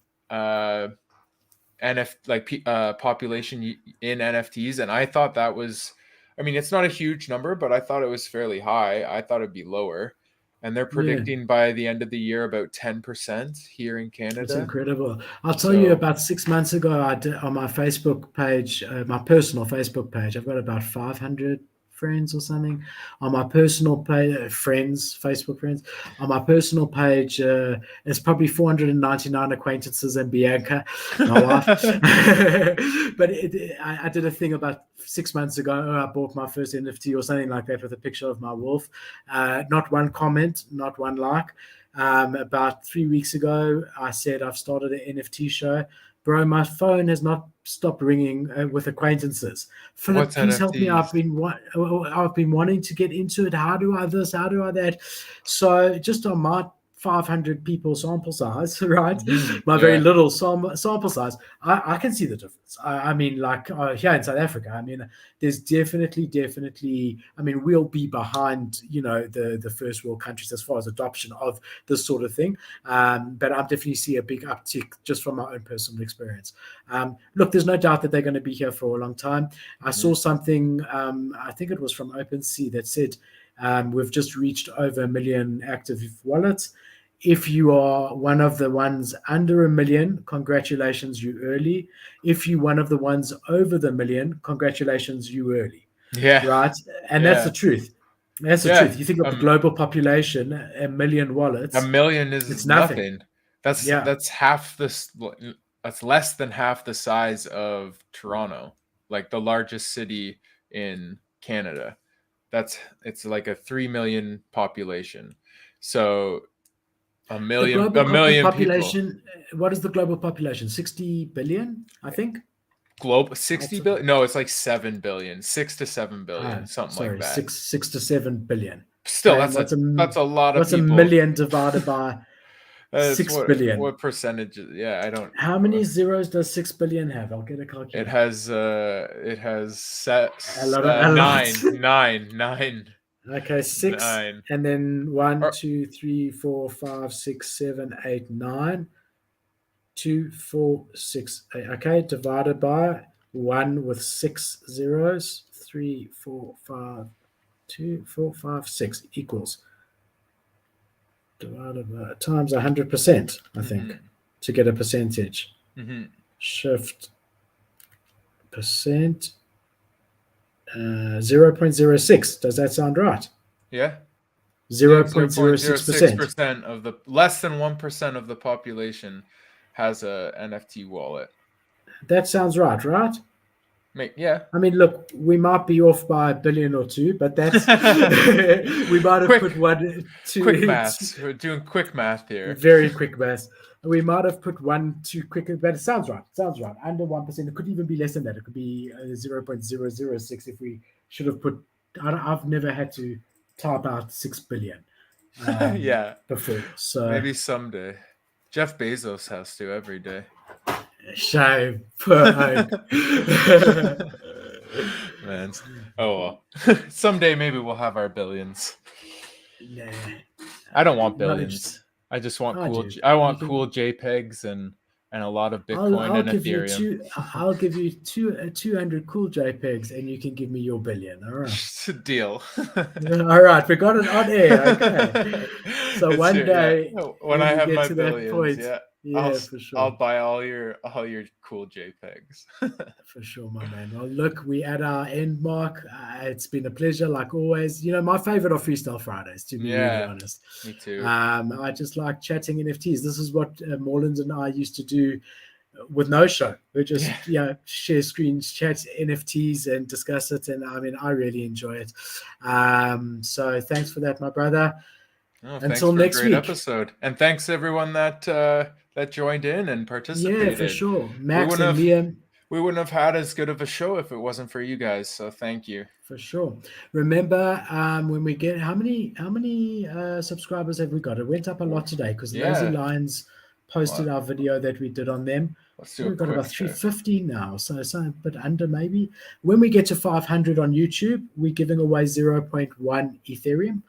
population in NFTs, and I thought that was, I mean, it's not a huge number, but I thought it was fairly high. I thought it'd be lower, and they're Yeah. predicting by the end of the year about 10% here in It's Canada. incredible. I'll tell you, So about 6 months ago, I did on my Facebook page, my personal Facebook page, I've got about 500 friends or something. On my personal page, friends, Facebook friends. On my personal page, it's probably 499 acquaintances and Bianca, my wife. But I did a thing about 6 months ago. I bought my first NFT or something like that with a picture of my wolf. Not one comment, not one like. About 3 weeks ago, I said I've started an NFT show. Bro, my phone has not stopped ringing with acquaintances. Philip, what's please help me. NFTs? I've been wanting to get into it. How do I this? How do I that? So just on my 500 people sample size, right? My very Yeah, little sample size, I can see the difference. I mean, like here in South Africa, I mean, there's definitely. I mean, we'll be behind, the first world countries as far as adoption of this sort of thing. But I definitely see a big uptick just from my own personal experience. Look, there's no doubt that they're going to be here for a long time. I saw something, I think it was from OpenSea, that said we've just reached over 1 million active wallets. If you are one of the ones under 1 million, congratulations, you early. If you one of the ones over the 1 million, congratulations, you early. yeah, Right? And that's yeah, the truth. That's the yeah. truth. You think of the global population, 1 million A wallets, million is it's nothing. nothing. That's Yeah. that's half this. That's less than half the size of Toronto, like the largest city in Canada. It's like a 3 million population. So The global a million people. population, what is the global population? 60 billion, I think. Global 60 billion? No, it's like 7 billion, 6 to 7 billion, something like Sorry, that. six to 7 billion. Still, Okay, and that's a lot of what's a people. million divided by That's 6 billion? what percentage? Yeah, I don't. How many zeros does 6 billion have? I'll get a It calculator. has A lot. nine, Okay, six, nine. and then one, Or, two, three, four, five, six, seven, eight, nine. 2, 4, 6, 8. Okay, divided by one with 6 zeros. 3, 4, 5, 2, 4, 5, 6 equals divided by times 100%, I think, to get a percentage. Shift percent 0.06. Does that sound right? Yeah. 0.06%. 0.06% of the less than 1% of the population has a NFT wallet. That sounds right, right? Yeah. I mean, look, we might be off by $1 billion or $2 billion, but that's we might have put one, two, quick maths. We're doing quick math here. Very quick maths. We might have put one too quick, but it sounds right. Sounds right. Under 1%. It could even be less than that. It could be 0.006 if we should have put. I've never had to type out 6 billion. Yeah. Before. So maybe someday. Jeff Bezos has to every day. Shame. Man. Oh well. Someday maybe we'll have our billions. Nah. I don't want billions. I just want I want cool JPEGs and a lot of Bitcoin and Ethereum. I'll give you 200 cool JPEGs, and you can give me your billion. All right. It's a deal. All right, we got it on air. Okay. So it's one day, when I have my billions, point, for sure. I'll buy all your cool JPEGs. For sure, my man. Well, look, we at our end mark. It's been a pleasure, like always. You know, my favorite are Freestyle Fridays, to be really honest. Me too. I just like chatting NFTs. This is what Morlands and I used to do with No Show. We just share screens, chat NFTs, and discuss it. And I mean, I really enjoy it. So thanks for that, my brother. Until next week. Episode, and thanks everyone that joined in and participated. Yeah, for sure. Max and Liam. We wouldn't have had as good of a show if it wasn't for you guys. So thank you. For sure. Remember, when we get how many subscribers have we got? It went up a lot today because Lazy Lions posted our video that we did on them. We've got about 350 now, so a bit under maybe. When we get to 500 on YouTube, we're giving away 0.1 Ethereum.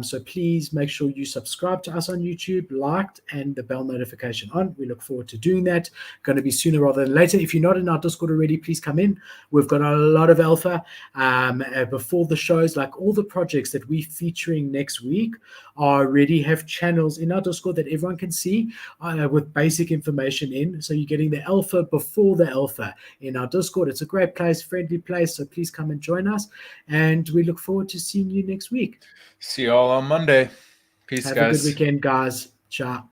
So please make sure you subscribe to us on YouTube, liked, and the bell notification on. We look forward to doing that. Going to be sooner rather than later. If you're not in our Discord already, please come in. We've got a lot of alpha before the shows. Like all the projects that we're featuring next week already have channels in our Discord that everyone can see with basic information in. So you're getting the alpha before the alpha in our Discord. It's a great place, friendly place. So please come and join us. And we look forward to seeing you next week. See you all on Monday. Peace, guys. Have a good weekend, guys. Ciao.